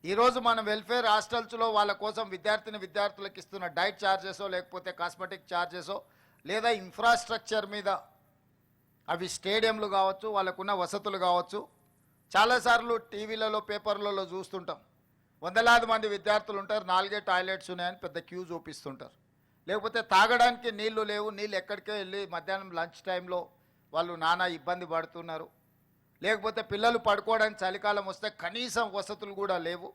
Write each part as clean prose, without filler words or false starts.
ఈరోజు మన వెల్ఫేర్ హాస్టల్స్లో వాళ్ళ కోసం విద్యార్థులకు ఇస్తున్న డైట్ ఛార్జెసో లేకపోతే కాస్మెటిక్ ఛార్జెసో లేదా ఇన్ఫ్రాస్ట్రక్చర్ మీద అవి స్టేడియంలు కావచ్చు, వాళ్ళకున్న వసతులు కావచ్చు, చాలాసార్లు టీవీలలో పేపర్లలో చూస్తుంటాం. వందలాది మంది విద్యార్థులు ఉంటారు, 4 టాయిలెట్స్ ఉన్నాయని పెద్ద క్యూ చూపిస్తుంటారు. లేకపోతే తాగడానికి నీళ్లు లేవు, నీళ్ళు ఎక్కడికే వెళ్ళి మధ్యాహ్నం లంచ్ టైంలో వాళ్ళు నానా ఇబ్బంది పడుతున్నారు. లేకపోతే పిల్లలు పడుకోవడానికి చలికాలం వస్తే కనీసం వసతులు కూడా లేవు,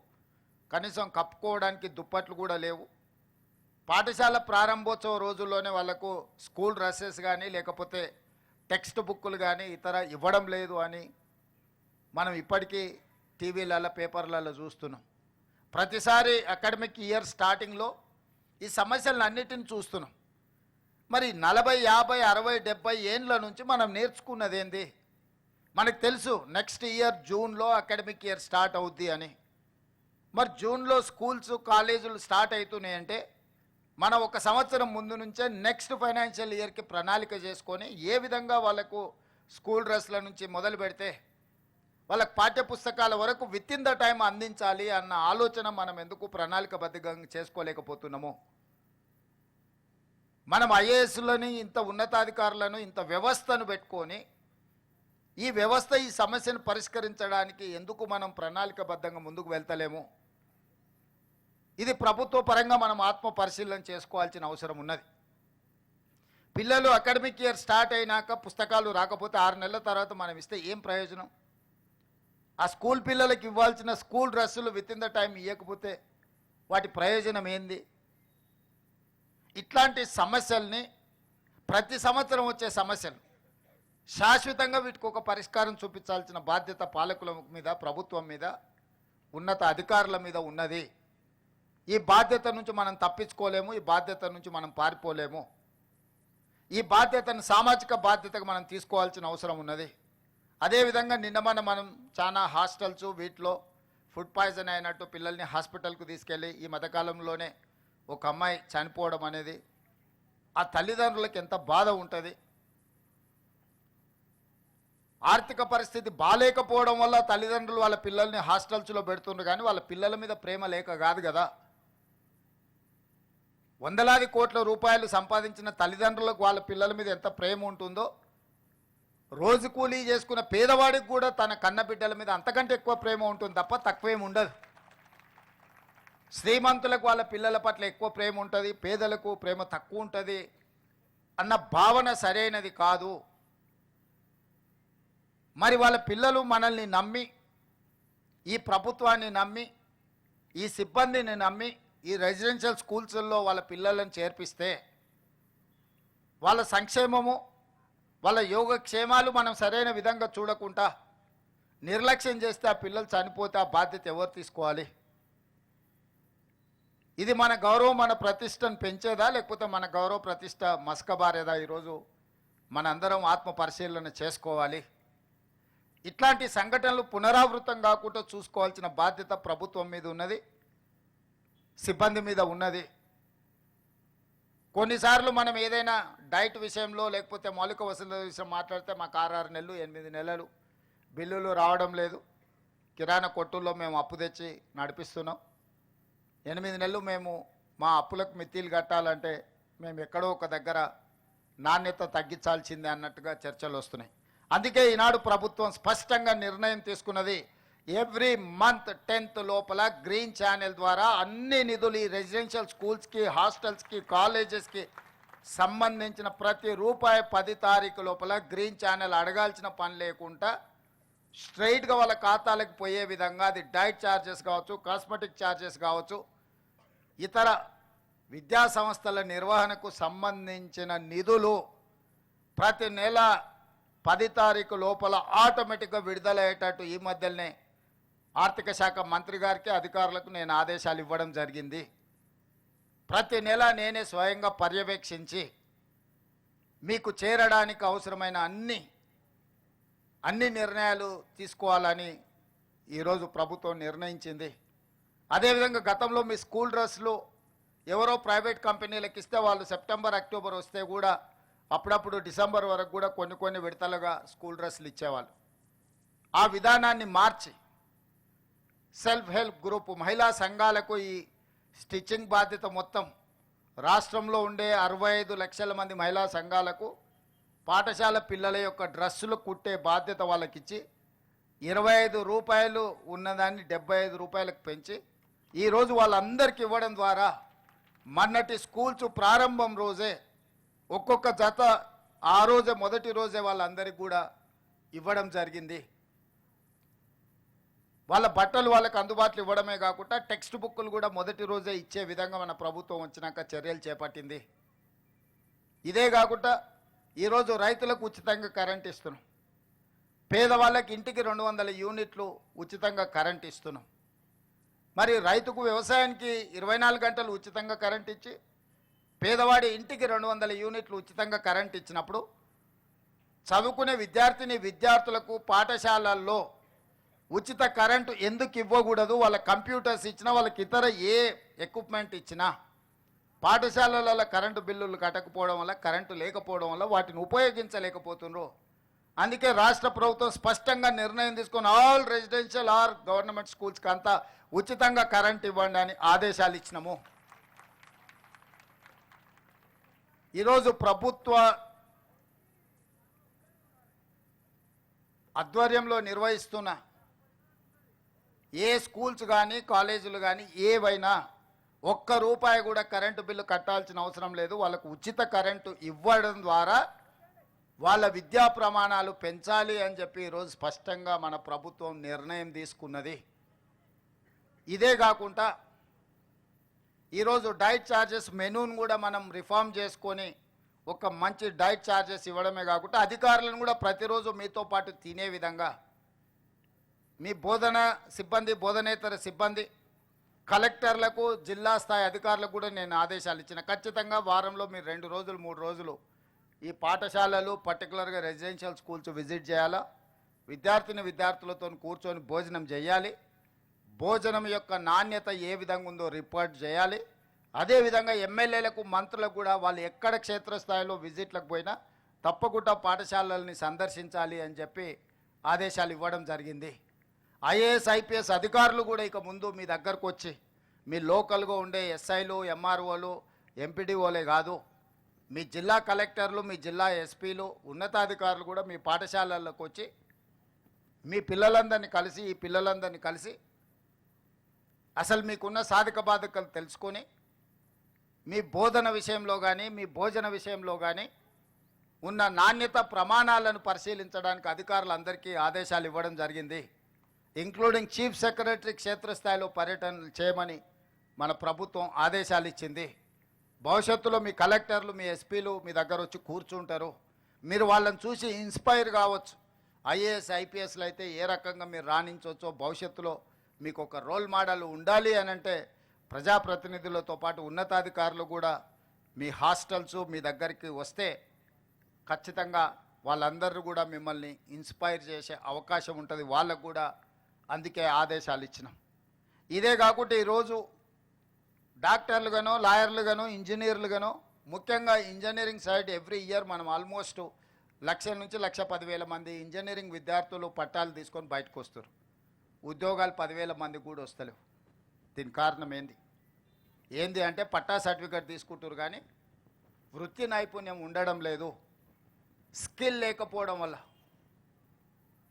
కనీసం కప్పుకోవడానికి దుప్పట్లు కూడా లేవు. పాఠశాల ప్రారంభోత్సవ రోజుల్లోనే వాళ్ళకు స్కూల్ డ్రెస్సెస్ కానీ లేకపోతే టెక్స్ట్ బుక్కులు కానీ ఇతర ఇవ్వడం లేదు అని మనం ఇప్పటికీ టీవీలలో పేపర్లలో చూస్తున్నాం. ప్రతిసారి అకాడమిక్ ఇయర్ స్టార్టింగ్లో ఈ సమస్యలను అన్నిటిని చూస్తున్నాం. మరి 40, 50, 60, 70 ఏండ్ల నుంచి మనం నేర్చుకున్నది ఏంది? మనకు తెలుసు నెక్స్ట్ ఇయర్ జూన్లో అకాడమిక్ ఇయర్ స్టార్ట్ అవుద్ది అని. మరి జూన్లో స్కూల్స్ కాలేజీలు స్టార్ట్ అవుతున్నాయంటే మనం ఒక సంవత్సరం ముందు నుంచే నెక్స్ట్ ఫైనాన్షియల్ ఇయర్కి ప్రణాళిక చేసుకొని ఏ విధంగా వాళ్ళకు స్కూల్ డ్రెస్ల నుంచి మొదలు పెడితే వాళ్ళకు పాఠ్యపుస్తకాల వరకు విత్ ఇన్ ద టైం అందించాలి అన్న ఆలోచన మనం ఎందుకు ప్రణాళికబద్ధంగా చేసుకోలేకపోతున్నాము? మనం ఐఏఎస్లని ఇంత ఉన్నతాధికారులను ఇంత వ్యవస్థను పెట్టుకొని ఈ వ్యవస్థ ఈ సమస్యను పరిష్కరించడానికి ఎందుకు మనం ప్రణాళికబద్ధంగా ముందుకు వెళ్తలేము? ఇది ప్రభుత్వ పరంగా మనం ఆత్మ పరిశీలన చేసుకోవాల్సిన అవసరం ఉన్నది. పిల్లలు అకాడమిక్ ఇయర్ స్టార్ట్ అయినాక పుస్తకాలు రాకపోతే 6 నెలల తర్వాత మనం ఇస్తే ఏం ప్రయోజనం? ఆ స్కూల్ పిల్లలకి ఇవ్వాల్సిన స్కూల్ డ్రెస్సులు విత్ ఇన్ ద టైం ఇవ్వకపోతే వాటి ప్రయోజనం ఏంది? ఇట్లాంటి సమస్యల్ని ప్రతి సంవత్సరం వచ్చే సమస్యలు శాశ్వతంగా వీటికి ఒక పరిష్కారం చూపించాల్సిన బాధ్యత పాలకుల మీద, ప్రభుత్వం మీద, ఉన్నత అధికారుల మీద ఉన్నది. ఈ బాధ్యత నుంచి మనం తప్పించుకోలేము, ఈ బాధ్యత నుంచి మనం పారిపోలేము. ఈ బాధ్యతను సామాజిక బాధ్యతగా మనం తీసుకోవాల్సిన అవసరం ఉన్నది. అదేవిధంగా నిన్న మనం చాలా హాస్టల్స్ వీటిలో ఫుడ్ పాయిజన్ అయినట్టు పిల్లల్ని హాస్పిటల్కు తీసుకెళ్ళి ఈ మధ్యకాలంలోనే ఒక అమ్మాయి చనిపోవడం అనేది ఆ తల్లిదండ్రులకు ఎంత బాధ ఉంటుంది. ఆర్థిక పరిస్థితి బాలేకపోవడం వల్ల తల్లిదండ్రులు వాళ్ళ పిల్లల్ని హాస్టల్స్లో పెడుతుండ్రు, కానీ వాళ్ళ పిల్లల మీద ప్రేమ లేక కాదు కదా. వందలాది కోట్ల రూపాయలు సంపాదించిన తల్లిదండ్రులకు వాళ్ళ పిల్లల మీద ఎంత ప్రేమ ఉంటుందో, రోజు కూలీ చేసుకున్న పేదవాడికి కూడా తన కన్న బిడ్డల మీద అంతకంటే ఎక్కువ ప్రేమ ఉంటుంది తప్ప తక్కువేం ఉండదు. శ్రీమంతులకు వాళ్ళ పిల్లల పట్ల ఎక్కువ ప్రేమ ఉంటుంది, పేదలకు ప్రేమ తక్కువ ఉంటుంది అన్న భావన సరైనది కాదు. మరి వాళ్ళ పిల్లలు మనల్ని నమ్మి, ఈ ప్రభుత్వాన్ని నమ్మి, ఈ సిబ్బందిని నమ్మి ఈ రెసిడెన్షియల్ స్కూల్స్లో వాళ్ళ పిల్లలను చేర్పిస్తే వాళ్ళ సంక్షేమము, వాళ్ళ యోగక్షేమాలు మనం సరైన విధంగా చూడకుండా నిర్లక్ష్యం చేస్తే ఆ పిల్లలు చనిపోతే ఆ బాధ్యత ఎవరు తీసుకోవాలి? ఇది మన గౌరవం, మన ప్రతిష్టను పెంచేదా లేకపోతే మన గౌరవ ప్రతిష్ట మసకబారేదా? ఈరోజు మనందరం ఆత్మ పరిశీలన చేసుకోవాలి. ఇట్లాంటి సంఘటనలు పునరావృతం కాకుండా చూసుకోవాల్సిన బాధ్యత ప్రభుత్వం మీద ఉన్నది, సిబ్బంది మీద ఉన్నది. కొన్నిసార్లు మనం ఏదైనా డైట్ విషయంలో లేకపోతే మౌలిక వసతుల విషయం మాట్లాడితే మాకు 6 నెలలు 8 నెలలు బిల్లులు రావడం లేదు, కిరాణా కొట్టుల్లో మేము అప్పు తెచ్చి నడిపిస్తున్నాం, 8 నెలలు మేము మా అప్పులకు మిత్తిలు కట్టాలంటే మేము ఎక్కడో ఒక దగ్గర నాణ్యత తగ్గించాల్సిందే అన్నట్టుగా చర్చలు వస్తున్నాయి. అందుకే ఈనాడు ప్రభుత్వం స్పష్టంగా నిర్ణయం తీసుకున్నది, ఎవ్రీ మంత్ 10th లోపల గ్రీన్ ఛానల్ ద్వారా అన్ని నిధులు ఈ రెసిడెన్షియల్ స్కూల్స్కి, హాస్టల్స్కి, కాలేజెస్కి సంబంధించిన ప్రతి రూపాయి 10 తారీఖు లోపల గ్రీన్ ఛానల్ అడగాల్సిన పని లేకుండా స్ట్రైట్గా వాళ్ళ ఖాతాలకు పోయే విధంగా, అది డైట్ ఛార్జెస్ కావచ్చు, కాస్మెటిక్ ఛార్జెస్ కావచ్చు, ఇతర విద్యా సంస్థల నిర్వహణకు సంబంధించిన నిధులు ప్రతి నెల 10 తారీఖు లోపల ఆటోమేటిక్గా విడుదలయ్యేటట్టు ఈ మధ్యనే ఆర్థిక శాఖ మంత్రి గారికి, అధికారులకు నేను ఆదేశాలు ఇవ్వడం జరిగింది. ప్రతి నెల నేనే స్వయంగా పర్యవేక్షించి మీకు చేరడానికి అవసరమైన అన్ని నిర్ణయాలు తీసుకోవాలని ఈరోజు ప్రభుత్వం నిర్ణయించింది. అదేవిధంగా గతంలో మీ స్కూల్ డ్రెస్లు ఎవరో ప్రైవేట్ కంపెనీలకు ఇస్తే వాళ్ళు సెప్టెంబర్, అక్టోబర్ వస్తే కూడా అప్పుడప్పుడు డిసెంబర్ వరకు కూడా కొన్ని విడతలుగా స్కూల్ డ్రెస్సులు ఇచ్చేవాళ్ళు. ఆ విధానాన్ని మార్చి సెల్ఫ్ హెల్ప్ గ్రూప్ మహిళా సంఘాలకు ఈ స్టిచ్చింగ్ బాధ్యత మొత్తం రాష్ట్రంలో ఉండే 65 లక్షల మంది మహిళా సంఘాలకు పాఠశాల పిల్లల యొక్క డ్రెస్సులు కుట్టే బాధ్యత వాళ్ళకిచ్చి 25 రూపాయలు ఉన్నదాన్ని 75 రూపాయలకు పెంచి ఈరోజు వాళ్ళందరికీ ఇవ్వడం ద్వారా మొన్నటి స్కూల్స్ ప్రారంభం రోజే ఒక్కొక్క జత ఆ రోజే మొదటి రోజే వాళ్ళందరికీ కూడా ఇవ్వడం జరిగింది. వాళ్ళ బట్టలు వాళ్ళకి అందుబాటులో ఇవ్వడమే కాకుండా టెక్స్ట్ బుక్కులు కూడా మొదటి రోజే ఇచ్చే విధంగా మన ప్రభుత్వం వచ్చినాక చర్యలు చేపట్టింది. ఇదే కాకుండా ఈరోజు రైతులకు ఉచితంగా కరెంట్ ఇస్తున్నాం, పేదవాళ్ళకి ఇంటికి 200 యూనిట్లు ఉచితంగా కరెంట్ ఇస్తున్నాం. మరి రైతుకు వ్యవసాయానికి 24 గంటలు ఉచితంగా కరెంట్ ఇచ్చి పేదవాడి ఇంటికి 200 యూనిట్లు ఉచితంగా కరెంట్ ఇచ్చినప్పుడు చదువుకునే విద్యార్థులకు పాఠశాలల్లో ఉచిత కరెంటు ఎందుకు ఇవ్వకూడదు? వాళ్ళ కంప్యూటర్స్ ఇచ్చినా, వాళ్ళకి ఇతర ఏ ఎక్విప్మెంట్ ఇచ్చినా పాఠశాలలలో కరెంటు బిల్లులు కట్టకపోవడం వల్ల, కరెంటు లేకపోవడం వల్ల వాటిని ఉపయోగించలేకపోతున్నారు. అందుకే రాష్ట్ర ప్రభుత్వం స్పష్టంగా నిర్ణయం తీసుకొని ఆల్ రెసిడెన్షియల్ ఆర్ గవర్నమెంట్ స్కూల్స్కి అంతా ఉచితంగా కరెంట్ ఇవ్వండి అని ఆదేశాలు ఇచ్చినాము. ఈరోజు ప్రభుత్వ ఆధ్వర్యంలో నిర్వహిస్తున్న ఏ స్కూల్స్ కానీ కాలేజీలు కానీ ఏవైనా ₹1 కూడా కరెంటు బిల్లు కట్టాల్సిన అవసరం లేదు. వాళ్ళకు ఉచిత కరెంటు ఇవ్వడం ద్వారా వాళ్ళ విద్యా ప్రమాణాలు పెంచాలి అని చెప్పి ఈరోజు స్పష్టంగా మన ప్రభుత్వం నిర్ణయం తీసుకున్నది. ఇదే కాకుండా ఈరోజు డైట్ ఛార్జెస్ మెనూను కూడా మనం రిఫార్మ్ చేసుకొని ఒక మంచి డైట్ ఛార్జెస్ ఇవ్వడమే కాకుండా అధికారులను కూడా ప్రతిరోజు మీతో పాటు తినే విధంగా మీ బోధన సిబ్బంది, బోధనేతర సిబ్బంది, కలెక్టర్లకు, జిల్లా స్థాయి అధికారులకు కూడా నేను ఆదేశాలు ఇచ్చిన. ఖచ్చితంగా వారంలో మీరు 2 రోజులు 3 రోజులు ఈ పాఠశాలలు పర్టికులర్గా రెసిడెన్షియల్ స్కూల్స్ విజిట్ చేయాలా, విద్యార్థులతో కూర్చొని భోజనం చేయాలి, భోజనం యొక్క నాణ్యత ఏ విధంగా ఉందో రిపోర్ట్ చేయాలి. అదేవిధంగా ఎమ్మెల్యేలకు, మంత్రులకు కూడా వాళ్ళు ఎక్కడ క్షేత్రస్థాయిలో విజిట్లకు పోయినా తప్పకుండా పాఠశాలల్ని సందర్శించాలి అని చెప్పి ఆదేశాలు ఇవ్వడం జరిగింది. ఐఏఎస్, ఐపీఎస్ అధికారులు కూడా ఇక ముందు మీ దగ్గరకు వచ్చి మీ లోకల్గా ఉండే ఎస్ఐలు, ఎంఆర్ఓలు, ఎంపీడీఓలే కాదు, మీ జిల్లా కలెక్టర్లు, మీ జిల్లా ఎస్పీలు, ఉన్నతాధికారులు కూడా మీ పాఠశాలల్లోకి వచ్చి మీ పిల్లలందరినీ కలిసి అసలు మీకున్న సాధక బాధకాలు తెలుసుకొని మీ బోధన విషయంలో కానీ, మీ భోజన విషయంలో కానీ ఉన్న నాణ్యత ప్రమాణాలను పరిశీలించడానికి అధికారులందరికీ ఆదేశాలు ఇవ్వడం జరిగింది. ఇంక్లూడింగ్ చీఫ్ సెక్రటరీ క్షేత్రస్థాయిలో పర్యటనలు చేయమని మన ప్రభుత్వం ఆదేశాలు ఇచ్చింది. భవిష్యత్తులో మీ కలెక్టర్లు, మీ ఎస్పీలు మీ దగ్గర వచ్చి కూర్చుంటారు. మీరు వాళ్ళని చూసి ఇన్స్పైర్ కావచ్చు. ఐఏఎస్, ఐపీఎస్లు అయితే ఏ రకంగా మీరు రాణించవచ్చో, భవిష్యత్తులో మీకు ఒక రోల్ మోడల్ ఉండాలి అని అంటే ప్రజాప్రతినిధులతో పాటు ఉన్నతాధికారులు కూడా మీ హాస్టల్స్ మీ దగ్గరికి వస్తే ఖచ్చితంగా వాళ్ళందరూ కూడా మిమ్మల్ని ఇన్స్పైర్ చేసే అవకాశం ఉంటుంది. వాళ్ళకు కూడా అందుకే ఆదేశాలు ఇచ్చినాం. ఇదే కాకుండా ఈరోజు డాక్టర్లుగానో, లాయర్లుగానో, ఇంజనీర్లుగానో, ముఖ్యంగా ఇంజనీరింగ్ సైడ్ ఎవ్రీ ఇయర్ మనం ఆల్మోస్ట్ 1,00,000 నుంచి 1,10,000 మంది ఇంజనీరింగ్ విద్యార్థులు పట్టాలు తీసుకొని బయటకు వస్తారు. ఉద్యోగాలు 10,000 మందికి కూడా వస్తలేవు. దీని కారణం ఏంది అంటే పట్టా సర్టిఫికేట్ తీసుకుంటారు కానీ వృత్తి నైపుణ్యం ఉండడం లేదు, స్కిల్ లేకపోవడం వల్ల.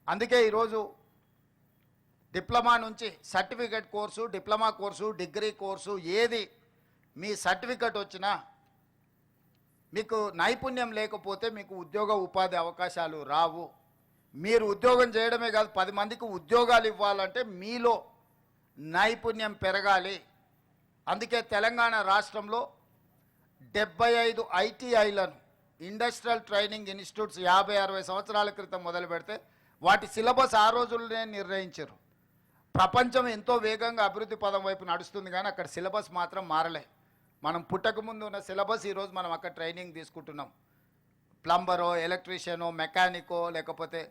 అందుకే ఈరోజు డిప్లొమా నుంచి certificate course, diploma course, degree course ఏది మీ సర్టిఫికేట్ వచ్చినా మీకు నైపుణ్యం లేకపోతే మీకు ఉద్యోగ ఉపాధి అవకాశాలు రావు. మీరు ఉద్యోగం చేయడమే కాదు, 10 మందికి ఉద్యోగాలు ఇవ్వాలంటే మీలో నైపుణ్యం పెరగాలి. అందుకే తెలంగాణ రాష్ట్రంలో 75 ఐటీఐలను, ఇండస్ట్రియల్ ట్రైనింగ్ ఇన్స్టిట్యూట్స్ 50-60 సంవత్సరాల క్రితం మొదలు పెడితే వాటి సిలబస్ ఆ రోజుల్లోనే నిర్ణయించారు. ప్రపంచం ఎంతో వేగంగా అభివృద్ధి పదం వైపు నడుస్తుంది కానీ అక్కడ సిలబస్ మాత్రం మారలే. మనం పుట్టకముందు ఉన్న సిలబస్ ఈరోజు మనం అక్కడ ట్రైనింగ్ తీసుకుంటున్నాం. ప్లంబరో, ఎలక్ట్రీషియనో, మెకానికో, లేకపోతే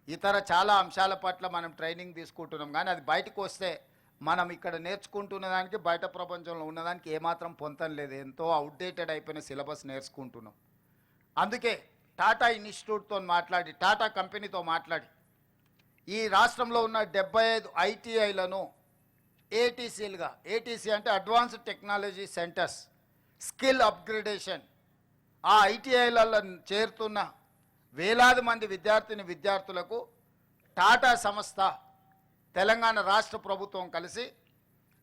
ఇతర చాలా అంశాల పట్ల మనం ట్రైనింగ్ తీసుకుంటున్నాం. కానీ అది బయటకు వస్తే మనం ఇక్కడ నేర్చుకుంటున్న దానికి బయట ప్రపంచంలో ఉన్నదానికి ఏమాత్రం పొంతం లేదు. ఎంతో అవుట్డేటెడ్ అయిపోయిన సిలబస్ నేర్చుకుంటున్నాం. అందుకే టాటా ఇన్స్టిట్యూట్తో మాట్లాడి, టాటా కంపెనీతో మాట్లాడి ఈ రాష్ట్రంలో ఉన్న 75 ఐటీఐలను ఏటీసీలుగా, ఏటీసీ అంటే advanced technology centres, skill upgradation. ఆ ఐటీఐలలో చేరుతున్న వేలాది మంది విద్యార్థులకు టాటా సంస్థ తెలంగాణ రాష్ట్ర ప్రభుత్వం కలిసి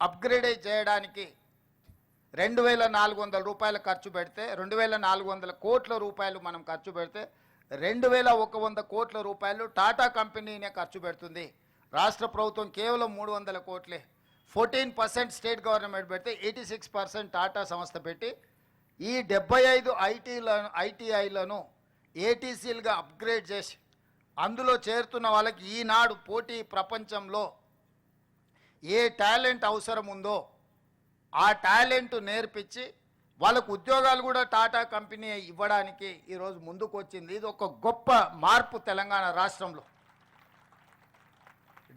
అప్గ్రేడ్ చేయడానికి 2,400 రూపాయలు ఖర్చు పెడితే, 2,400 కోట్ల రూపాయలు మనం ఖర్చు పెడితే 2,100 కోట్ల రూపాయలు టాటా కంపెనీనే ఖర్చు పెడుతుంది. రాష్ట్ర ప్రభుత్వం కేవలం 300 కోట్లే. 14% స్టేట్ గవర్నమెంట్ పెడితే 86% టాటా సంస్థ పెట్టి ఈ 75 ఐటీఐలను ఏటీసీలుగా అప్గ్రేడ్ చేసి అందులో చేరుతున్న వాళ్ళకి ఈనాడు పోటీ ప్రపంచంలో ఏ టాలెంట్ అవసరం ఉందో ఆ టాలెంట్ నేర్పించి వాళ్ళకు ఉద్యోగాలు కూడా టాటా కంపెనీ ఇవ్వడానికి ఈరోజు ముందుకు వచ్చింది. ఇది ఒక గొప్ప మార్పు తెలంగాణ రాష్ట్రంలో.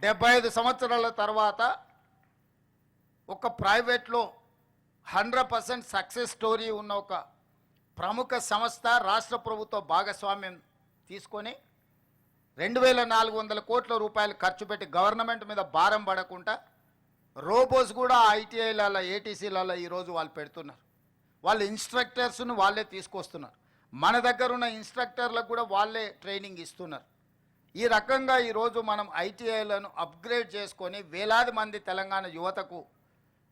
75 సంవత్సరాల తర్వాత ఒక ప్రైవేట్లో 100% సక్సెస్ స్టోరీ ఉన్న ఒక ప్రముఖ సంస్థ రాష్ట్ర ప్రభుత్వ భాగస్వామ్యం తీసుకొని 2,400 కోట్ల రూపాయలు ఖర్చు పెట్టి గవర్నమెంట్ మీద భారం పడకుండా రోబోస్ కూడా ఐటీఐలలో ఏటీసీలలో ఈరోజు వాళ్ళు పెడుతున్నారు. వాళ్ళు ఇన్స్ట్రక్టర్స్ను వాళ్ళే తీసుకొస్తున్నారు. మన దగ్గర ఉన్న ఇన్స్ట్రక్టర్లకు కూడా వాళ్ళే ట్రైనింగ్ ఇస్తున్నారు. ఈ రకంగా ఈరోజు మనం ఐటీఐలను అప్గ్రేడ్ చేసుకొని వేలాది మంది తెలంగాణ యువతకు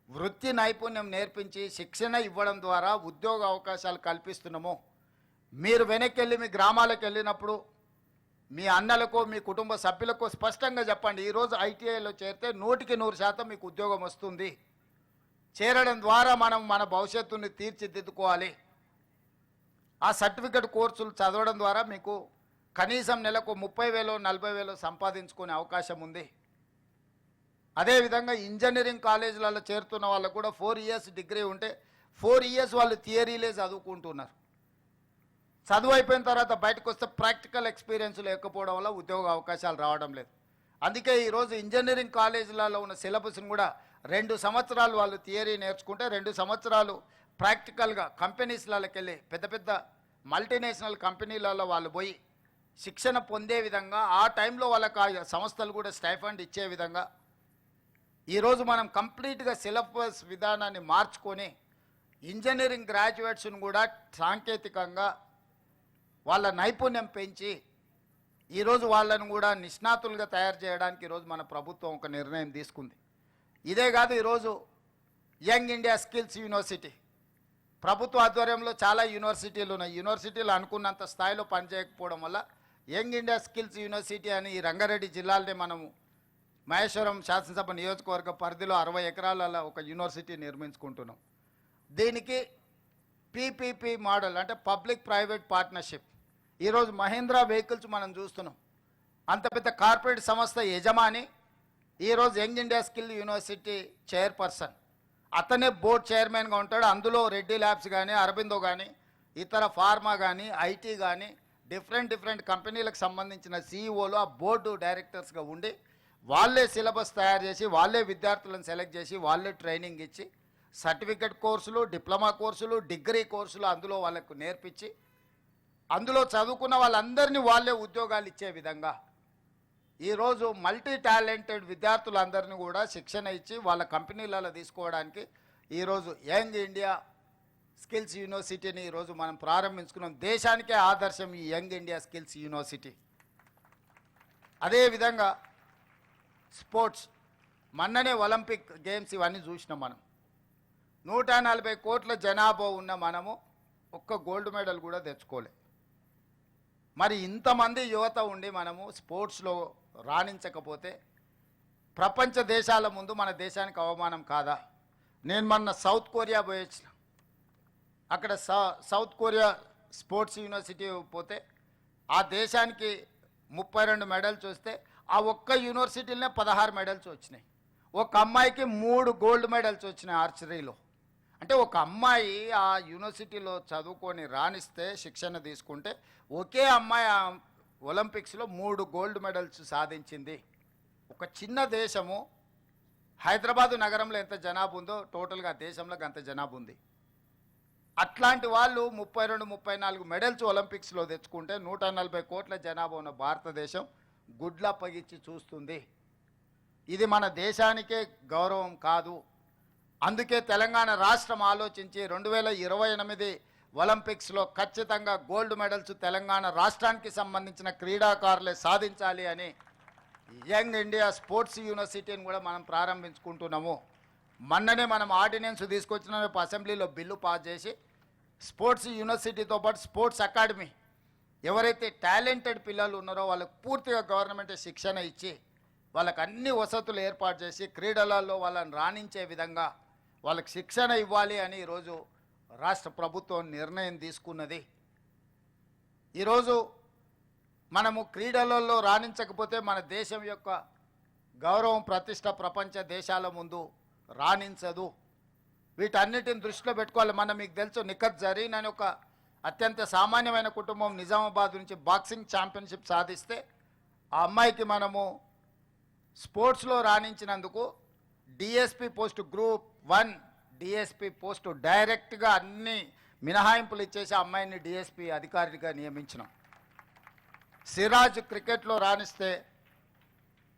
వృత్తి నైపుణ్యం నేర్పించి శిక్షణ ఇవ్వడం ద్వారా ఉద్యోగ అవకాశాలు కల్పిస్తున్నాము. మీరు వెనక్కి వెళ్ళి మీ గ్రామాలకు వెళ్ళినప్పుడు మీ అన్నలకు మీ కుటుంబ సభ్యులకు స్పష్టంగా చెప్పండి, ఈరోజు ఐటీఐలో చేరితే 100% మీకు ఉద్యోగం వస్తుంది. చేరడం ద్వారా మనం మన భవిష్యత్తుని తీర్చిదిద్దుకోవాలి. ఆ సర్టిఫికెట్ కోర్సులు చదవడం ద్వారా మీకు కనీసం నెలకు 30,000 40,000 సంపాదించుకునే అవకాశం ఉంది. అదేవిధంగా ఇంజనీరింగ్ కాలేజీలలో చేరుతున్న వాళ్ళకు కూడా 4 ఇయర్స్ డిగ్రీ ఉంటే 4 ఇయర్స్ వాళ్ళు థియరీలే చదువుకుంటున్నారు. చదువు అయిపోయిన తర్వాత బయటకు వస్తే ప్రాక్టికల్ ఎక్స్పీరియన్స్ లేకపోవడం వల్ల ఉద్యోగ అవకాశాలు రావడం లేదు. అందుకే ఈరోజు ఇంజనీరింగ్ కాలేజీలలో ఉన్న సిలబస్ని కూడా 2 సంవత్సరాలు వాళ్ళు థియరీ నేర్చుకుంటే 2 సంవత్సరాలు ప్రాక్టికల్గా కంపెనీస్లకి వెళ్ళి పెద్ద పెద్ద మల్టీనేషనల్ కంపెనీలలో వాళ్ళు పోయి శిక్షణ పొందే విధంగా ఆ టైంలో వాళ్ళకి ఆ సంస్థలు కూడా స్టైఫండ్ ఇచ్చే విధంగా ఈరోజు మనం కంప్లీట్గా సిలబస్ విధానాన్ని మార్చుకొని ఇంజనీరింగ్ గ్రాడ్యుయేట్స్ను కూడా సాంకేతికంగా వాళ్ళ నైపుణ్యం పెంచి ఈరోజు వాళ్ళను కూడా నిష్ణాతులుగా తయారు చేయడానికి ఈరోజు మన ప్రభుత్వం ఒక నిర్ణయం తీసుకుంది. ఇదే కాదు, ఈరోజు యంగ్ ఇండియా స్కిల్స్ యూనివర్సిటీ ప్రభుత్వ ఆధ్వర్యంలో చాలా యూనివర్సిటీలు ఉన్నాయి. యూనివర్సిటీలు అనుకున్నంత స్థాయిలో పనిచేయకపోవడం వల్ల యంగ్ ఇండియా స్కిల్స్ యూనివర్సిటీ అని ఈ రంగారెడ్డి జిల్లాలోనే మనము మహేశ్వరం శాసనసభ నియోజకవర్గ పరిధిలో 60 ఎకరాలలో ఒక యూనివర్సిటీ నిర్మించుకుంటున్నాం. దీనికి పీపీపీ మోడల్ అంటే పబ్లిక్ ప్రైవేట్ పార్ట్నర్షిప్. ఈరోజు మహీంద్రా వెహికల్స్ మనం చూస్తున్నాం. అంత పెద్ద కార్పొరేట్ సంస్థ యజమాని ఈరోజు young India skill university chairperson, అతనే బోర్డ్ చైర్మన్గా ఉంటాడు. అందులో రెడ్డి ల్యాబ్స్ కానీ అరబిందో కానీ ఇతర ఫార్మా కానీ ఐటీ కానీ డిఫరెంట్ కంపెనీలకు సంబంధించిన సీఈఓలు ఆ బోర్డు డైరెక్టర్స్గా ఉండి వాళ్ళే సిలబస్ తయారు చేసి వాళ్ళే విద్యార్థులను సెలెక్ట్ చేసి వాళ్ళే ట్రైనింగ్ ఇచ్చి సర్టిఫికెట్ కోర్సులు, డిప్లొమా కోర్సులు, డిగ్రీ కోర్సులు అందులో వాళ్ళకు నేర్పించి అందులో చదువుకున్న వాళ్ళందరినీ వాళ్ళే ఉద్యోగాలు ఇచ్చే విధంగా ఈరోజు మల్టీ టాలెంటెడ్ విద్యార్థులందరినీ కూడా శిక్షణ ఇచ్చి వాళ్ళ కంపెనీలలో తీసుకోవడానికి ఈరోజు యంగ్ ఇండియా స్కిల్స్ యూనివర్సిటీని ఈరోజు మనం ప్రారంభించుకున్నాం. దేశానికే ఆదర్శం ఈ యంగ్ ఇండియా స్కిల్స్ యూనివర్సిటీ. అదేవిధంగా స్పోర్ట్స్, మొన్ననే ఒలింపిక్ గేమ్స్ ఇవన్నీ చూసినాం. మనం 140 కోట్ల జనాభా ఉన్న మనము ఒక్క గోల్డ్ మెడల్ కూడా తెచ్చుకోలే. మరి ఇంతమంది యువత ఉండి మనము స్పోర్ట్స్లో రాణించకపోతే ప్రపంచ దేశాల ముందు మన దేశానికి అవమానం కాదా? నేను మొన్న సౌత్ కొరియా పోయి వచ్చిన. అక్కడ సౌత్ కొరియా స్పోర్ట్స్ యూనివర్సిటీ పోతే ఆ దేశానికి 32 మెడల్స్ వస్తే ఆ ఒక్క యూనివర్సిటీలోనే 16 మెడల్స్ వచ్చినాయి. ఒక అమ్మాయికి 3 గోల్డ్ మెడల్స్ వచ్చినాయి ఆర్చరీలో. అంటే ఒక అమ్మాయి ఆ యూనివర్సిటీలో చదువుకొని రాణిస్తే శిక్షణ తీసుకుంటే ఒకే అమ్మాయి ఒలింపిక్స్లో 3 గోల్డ్ మెడల్స్ సాధించింది. ఒక చిన్న దేశము హైదరాబాదు నగరంలో ఎంత జనాభా ఉందో టోటల్గా దేశంలో అంత జనాభా ఉంది. అట్లాంటి వాళ్ళు 32-34 మెడల్స్ ఒలింపిక్స్లో తెచ్చుకుంటే 140 కోట్ల జనాభా ఉన్న భారతదేశం గుడ్ల పగిచ్చి చూస్తుంది. ఇది మన దేశానికే గౌరవం కాదు. అందుకే తెలంగాణ రాష్ట్రం ఆలోచించి 2028 ఒలింపిక్స్లో ఖచ్చితంగా గోల్డ్ మెడల్స్ తెలంగాణ రాష్ట్రానికి సంబంధించిన క్రీడాకారులే సాధించాలి అని యంగ్ ఇండియా స్పోర్ట్స్ యూనివర్సిటీని కూడా మనం ప్రారంభించుకుంటున్నాము. మొన్ననే మనం ఆర్డినెన్స్ తీసుకొచ్చిన అసెంబ్లీలో బిల్లు పాస్ చేసి స్పోర్ట్స్ యూనివర్సిటీతో పాటు స్పోర్ట్స్ అకాడమీ ఎవరైతే టాలెంటెడ్ పిల్లలు ఉన్నారో వాళ్ళకు పూర్తిగా గవర్నమెంట్ శిక్షణ ఇచ్చి వాళ్ళకి అన్ని వసతులు ఏర్పాటు చేసి క్రీడలలో వాళ్ళని రాణించే విధంగా వాళ్ళకి శిక్షణ ఇవ్వాలి అని ఈరోజు రాష్ట్ర ప్రభుత్వం నిర్ణయం తీసుకున్నది. ఈరోజు మనము క్రీడలలో రాణించకపోతే మన దేశం యొక్క గౌరవం ప్రతిష్ట ప్రపంచ దేశాల ముందు రాణించదు. వీటన్నిటిని దృష్టిలో పెట్టుకోవాలి. మనం మీకు తెలుసు నిఖత్ జరీన్ అని ఒక అత్యంత సామాన్యమైన కుటుంబం నిజామాబాద్ నుంచి బాక్సింగ్ ఛాంపియన్షిప్ సాధిస్తే ఆ అమ్మాయికి మనము స్పోర్ట్స్లో రాణించినందుకు DSP post group 1 DSP post డైరెక్ట్గా అన్ని మినహాయింపులు ఇచ్చేసి ఆ అమ్మాయిని డిఎస్పి అధికారిగా నియమించినాం. సిరాజ్ క్రికెట్లో రాణిస్తే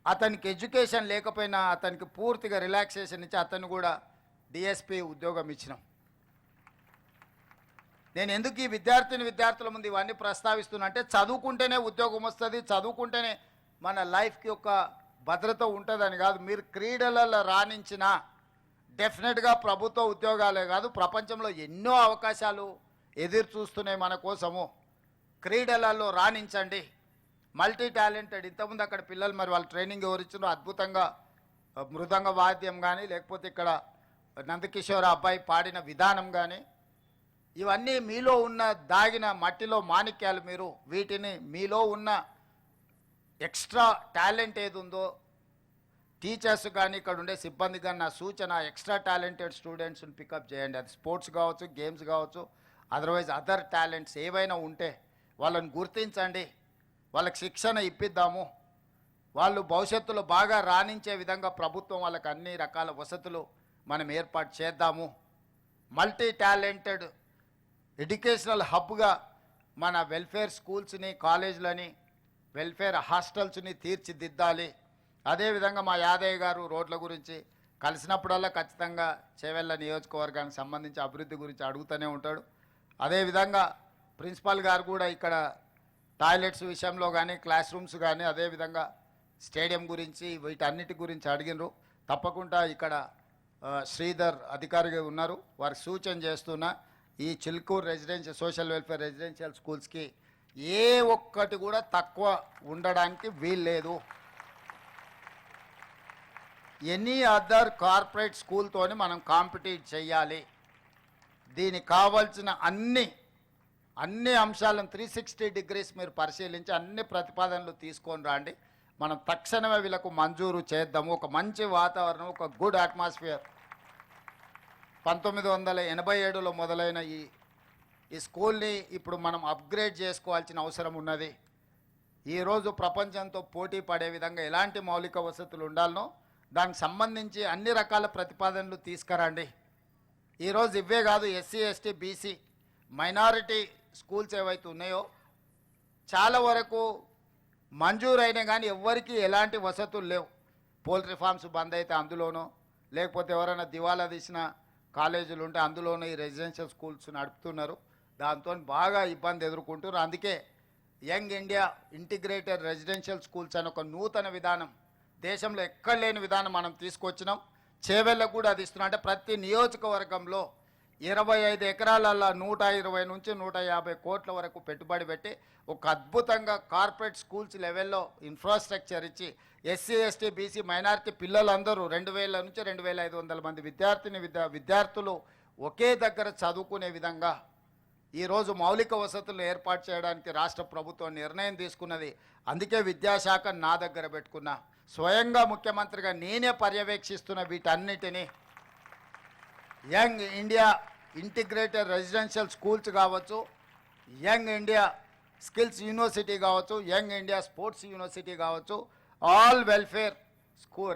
అతనికి ఎడ్యుకేషన్ లేకపోయినా అతనికి పూర్తిగా రిలాక్సేషన్ ఇచ్చి అతను కూడా డిఎస్పి ఉద్యోగం ఇచ్చినాం. నేను ఎందుకు ఈ విద్యార్థుల ముందు ఇవన్నీ ప్రస్తావిస్తున్నా అంటే చదువుకుంటేనే ఉద్యోగం వస్తుంది, చదువుకుంటేనే మన లైఫ్కి ఒక భద్రత ఉంటుందని కాదు. మీరు క్రీడలలో రాణించిన డెఫినెట్గా ప్రభుత్వ ఉద్యోగాలే కాదు ప్రపంచంలో ఎన్నో అవకాశాలు ఎదురు చూస్తున్నాయి మన కోసము. క్రీడలలో రాణించండి. మల్టీ టాలెంటెడ్ ఇంతకుముందు అక్కడ పిల్లలు మరి వాళ్ళు ట్రైనింగ్ ఎవరు ఇచ్చినో అద్భుతంగా మృదంగ వాద్యం కానీ లేకపోతే ఇక్కడ నందకిషోర్ అబ్బాయి పాడిన విధానం కానీ ఇవన్నీ మీలో ఉన్న దాగిన మట్టిలో మాణిక్యాలు. మీరు వీటిని మీలో ఉన్న ఎక్స్ట్రా టాలెంట్ ఏది ఉందో టీచర్స్ కానీ ఇక్కడ ఉండే సిబ్బంది కానీ నా సూచన ఎక్స్ట్రా టాలెంటెడ్ స్టూడెంట్స్ని పికప్ చేయండి. అది స్పోర్ట్స్ కావచ్చు, గేమ్స్ కావచ్చు, అదర్వైజ్ అదర్ టాలెంట్స్ ఏవైనా ఉంటే వాళ్ళని గుర్తించండి, వాళ్ళకి శిక్షణ ఇప్పిద్దాము. వాళ్ళు భవిష్యత్తులో బాగా రాణించే విధంగా ప్రభుత్వం వాళ్ళకి అన్ని రకాల వసతులు మనం ఏర్పాటు చేద్దాము. మల్టీ టాలెంటెడ్ ఎడ్యుకేషనల్ హబ్గా మన వెల్ఫేర్ స్కూల్స్ని, కాలేజీలని, వెల్ఫేర్ హాస్టల్స్ని తీర్చిదిద్దాలి. అదేవిధంగా మా యాదయ్య గారు రోడ్ల గురించి కలిసినప్పుడల్లా ఖచ్చితంగా చేవెళ్ళ నియోజకవర్గానికి సంబంధించి అభివృద్ధి గురించి అడుగుతూనే ఉంటాడు. అదేవిధంగా ప్రిన్సిపాల్ గారు కూడా ఇక్కడ టాయిలెట్స్ విషయంలో కానీ, క్లాస్ రూమ్స్ కానీ, అదేవిధంగా స్టేడియం గురించి వీటన్నిటి గురించి అడిగినారు. తప్పకుండా ఇక్కడ శ్రీధర్ అధికారిగా ఉన్నారు, వారికి సూచన చేస్తున్నా ఈ Chilkur residential social welfare residential స్కూల్స్కి ఏ ఒక్కటి కూడా తక్కువ ఉండడానికి వీల్లేదు. ఎనీ అదర్ కార్పొరేట్ స్కూల్తోని మనం కాంపిటీట్ చేయాలి. దీనికి కావాల్సిన అన్ని అంశాలను 360 డిగ్రీస్ మీరు పరిశీలించి అన్ని ప్రతిపాదనలు తీసుకొని రండి. మనం తక్షణమే వీళ్ళకు మంజూరు చేద్దాము. ఒక మంచి వాతావరణం, ఒక గుడ్ అట్మాస్ఫియర్. 1987లో మొదలైన ఈ స్కూల్ని ఇప్పుడు మనం అప్గ్రేడ్ చేసుకోవాల్సిన అవసరం ఉన్నది. ఈరోజు ప్రపంచంతో పోటీ పడే విధంగా ఎలాంటి మౌలిక వసతులు ఉండాలనో దానికి సంబంధించి అన్ని రకాల ప్రతిపాదనలు తీసుకురండి. ఈరోజు ఇవే కాదు, SC, ST, BC, minority schools ఏవైతే ఉన్నాయో చాలా వరకు మంజూరైనా కానీ ఎవ్వరికీ ఎలాంటి వసతులు లేవు. పోల్ట్రీ ఫార్మ్స్ బంద్ అయితే అందులోనో, లేకపోతే ఎవరైనా దివాలా తీసిన కాలేజీలు ఉంటే అందులోనూ ఈ రెసిడెన్షియల్ స్కూల్స్ నడుపుతున్నారు. దాంతో బాగా ఇబ్బంది ఎదుర్కొంటున్నారు. అందుకే young India integrated residential schools అని ఒక నూతన విధానం, దేశంలో ఎక్కడ లేని విధానం మనం తీసుకొచ్చినాం. చేవెళ్ళకు కూడా అది ఇస్తున్నాం. అంటే ప్రతి నియోజకవర్గంలో 25 ఎకరాలలో 120 నుంచి 150 కోట్ల వరకు పెట్టుబడి పెట్టి ఒక అద్భుతంగా కార్పొరేట్ స్కూల్స్ లెవెల్లో ఇన్ఫ్రాస్ట్రక్చర్ ఇచ్చి ఎస్సీ, ఎస్టీ, బీసీ, మైనారిటీ పిల్లలందరూ 2000 నుంచి 2500 మంది విద్యార్థులు ఒకే దగ్గర చదువుకునే విధంగా ఈరోజు మౌలిక వసతులు ఏర్పాటు చేయడానికి రాష్ట్ర ప్రభుత్వం నిర్ణయం తీసుకున్నది. అందుకే విద్యాశాఖ నా దగ్గర పెట్టుకున్నా. స్వయంగా ముఖ్యమంత్రిగా నేనే పర్యవేక్షిస్తున్న వీటన్నిటినీ. Young India integrated residential schools కావచ్చు, యంగ్ ఇండియా స్కిల్స్ యూనివర్సిటీ కావచ్చు, యంగ్ ఇండియా స్పోర్ట్స్ యూనివర్సిటీ కావచ్చు, ఆల్ వెల్ఫేర్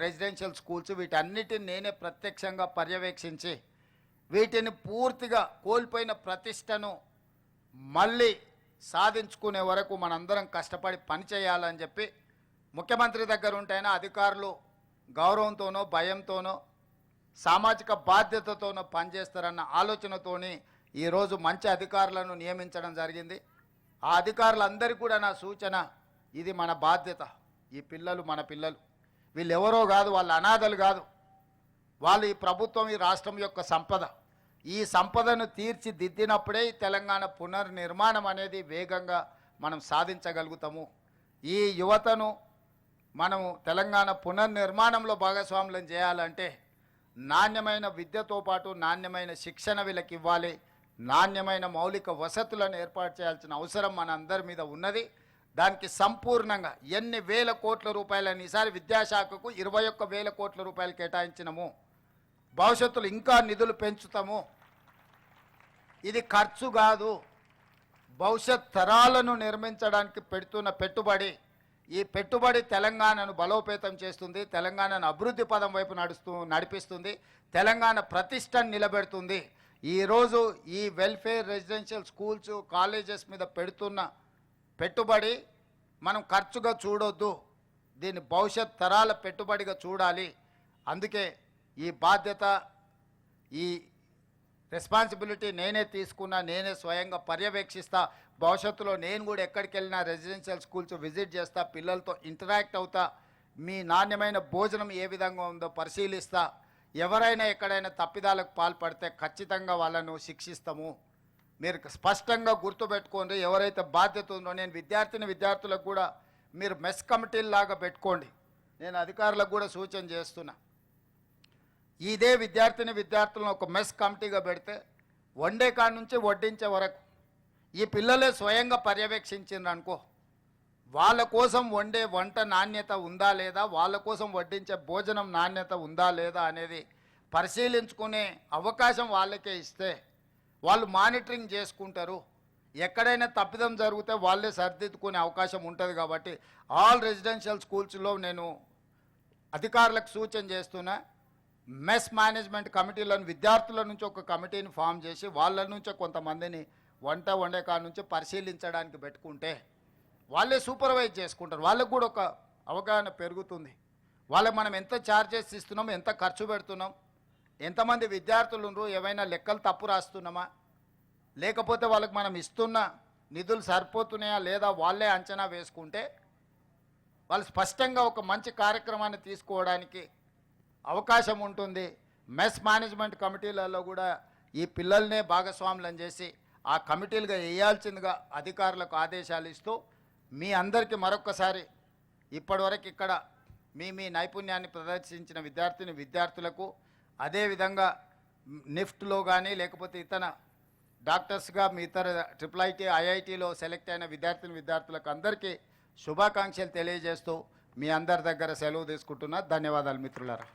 రెసిడెన్షియల్ స్కూల్స్ వీటన్నిటిని నేనే ప్రత్యక్షంగా పర్యవేక్షించి వీటిని పూర్తిగా కోల్పోయిన ప్రతిష్టను మళ్ళీ సాధించుకునే వరకు మనందరం కష్టపడి పనిచేయాలని చెప్పి ముఖ్యమంత్రి దగ్గర ఉంటేనే అధికారులు గౌరవంతోనో భయంతోనో సామాజిక బాధ్యతతోనో పనిచేస్తారన్న ఆలోచనతోని ఈరోజు మంచి అధికారులను నియమించడం జరిగింది. ఆ అధికారులందరికీ కూడా నా సూచన, ఇది మన బాధ్యత. ఈ పిల్లలు మన పిల్లలు, వీళ్ళు ఎవరో కాదు, వాళ్ళు అనాథలు కాదు, వాళ్ళు ఈ ప్రభుత్వం ఈ రాష్ట్రం యొక్క సంపద. ఈ సంపదను తీర్చిదిద్దినప్పుడే ఈ తెలంగాణ పునర్నిర్మాణం అనేది వేగంగా మనం సాధించగలుగుతాము. ఈ యువతను మనము తెలంగాణ పునర్నిర్మాణంలో భాగస్వాములను చేయాలంటే నాణ్యమైన విద్యతో పాటు నాణ్యమైన శిక్షణ వీళ్ళకి ఇవ్వాలి, నాణ్యమైన మౌలిక వసతులను ఏర్పాటు చేయాల్సిన అవసరం మన అందరి మీద ఉన్నది. దానికి సంపూర్ణంగా ఎన్ని వేల కోట్ల రూపాయలని ఈసారి విద్యాశాఖకు 21,000 కోట్ల రూపాయలు కేటాయించినము. భవిష్యత్తులో ఇంకా నిధులు పెంచుతాము. ఇది ఖర్చు కాదు, భవిష్యత్ తరాలను నిర్మించడానికి పెడుతున్న పెట్టుబడి. ఈ పెట్టుబడి తెలంగాణను బలోపేతం చేస్తుంది, తెలంగాణను అభివృద్ధి పదం వైపు నడిపిస్తుంది, తెలంగాణ ప్రతిష్టను నిలబెడుతుంది. ఈరోజు ఈ వెల్ఫేర్ రెసిడెన్షియల్ స్కూల్స్ కాలేజెస్ మీద పెడుతున్న పెట్టుబడి మనం ఖర్చుగా చూడొద్దు, దీన్ని భవిష్యత్ తరాల పెట్టుబడిగా చూడాలి. అందుకే ఈ బాధ్యత, ఈ రెస్పాన్సిబిలిటీ నేనే తీసుకున్నా, నేనే స్వయంగా పర్యవేక్షిస్తా. భవిష్యత్తులో నేను కూడా ఎక్కడికి వెళ్ళినా రెసిడెన్షియల్ స్కూల్స్ విజిట్ చేస్తా, పిల్లలతో ఇంటరాక్ట్ అవుతా, మీ నాణ్యమైన భోజనం ఏ విధంగా ఉందో పరిశీలిస్తా. ఎవరైనా ఎక్కడైనా తప్పిదాలకు పాల్పడితే ఖచ్చితంగా వాళ్ళను శిక్షిస్తాము. మీరు స్పష్టంగా గుర్తుపెట్టుకోండి, ఎవరైతే బాధ్యత ఉందో. నేను విద్యార్థులకు కూడా మీరు మెస్ కమిటీలాగా పెట్టుకోండి. నేను అధికారులకు కూడా సూచన చేస్తున్నా. ఇదే విద్యార్థులను ఒక మెస్ కమిటీగా పెడితే వండే కాడ నుంచి వడ్డించే వరకు ఈ పిల్లలే స్వయంగా పర్యవేక్షించిండ్రు అనుకో, వాళ్ళ కోసం వండే వంట నాణ్యత ఉందా లేదా, వాళ్ళ కోసం వడ్డించే భోజనం నాణ్యత ఉందా లేదా అనేది పరిశీలించుకునే అవకాశం వాళ్ళకే ఇస్తే వాళ్ళు మానిటరింగ్ చేసుకుంటారు. ఎక్కడైనా తప్పిదం జరిగితే వాళ్ళే సరిదిద్దుకునే అవకాశం ఉంటుంది. కాబట్టి ఆల్ రెసిడెన్షియల్ స్కూల్స్లో నేను అధికారులకు సూచన చేస్తున్నా, మెస్ మేనేజ్మెంట్ కమిటీలను విద్యార్థుల నుంచి ఒక కమిటీని ఫామ్ చేసి వాళ్ళ నుంచే కొంతమందిని వంట వండే కాడ నుంచి పరిశీలించడానికి పెట్టుకుంటే వాళ్ళే సూపర్వైజ్ చేసుకుంటారు. వాళ్ళకు కూడా ఒక అవగాహన పెరుగుతుంది. వాళ్ళకి మనం ఎంత ఛార్జెస్ ఇస్తున్నాం, ఎంత ఖర్చు పెడుతున్నాం, ఎంతమంది విద్యార్థులు ఉన్నారు, ఏమైనా లెక్కలు తప్పు రాస్తున్నామా, లేకపోతే వాళ్ళకి మనం ఇస్తున్న నిధులు సరిపోతున్నాయా లేదా వాళ్ళే అంచనా వేసుకుంటే వాళ్ళు స్పష్టంగా ఒక మంచి కార్యక్రమాన్ని తీసుకోవడానికి అవకాశం ఉంటుంది. మెస్ మేనేజ్మెంట్ కమిటీలలో కూడా ఈ పిల్లల్నే భాగస్వాములను చేసి ఆ కమిటీలుగా వేయాల్సిందిగా అధికారులకు ఆదేశాలు ఇస్తూ, మీ అందరికీ మరొక్కసారి ఇప్పటివరకు ఇక్కడ మీ నైపుణ్యాన్ని ప్రదర్శించిన విద్యార్థులకు, అదేవిధంగా నిఫ్ట్లో కానీ లేకపోతే ఇతర డాక్టర్స్గా మీ ఇతర IIT IITలో సెలెక్ట్ అయిన విద్యార్థులకు అందరికీ శుభాకాంక్షలు తెలియజేస్తూ మీ అందరి దగ్గర సెలవు తీసుకుంటున్నా. ధన్యవాదాలు మిత్రులారా.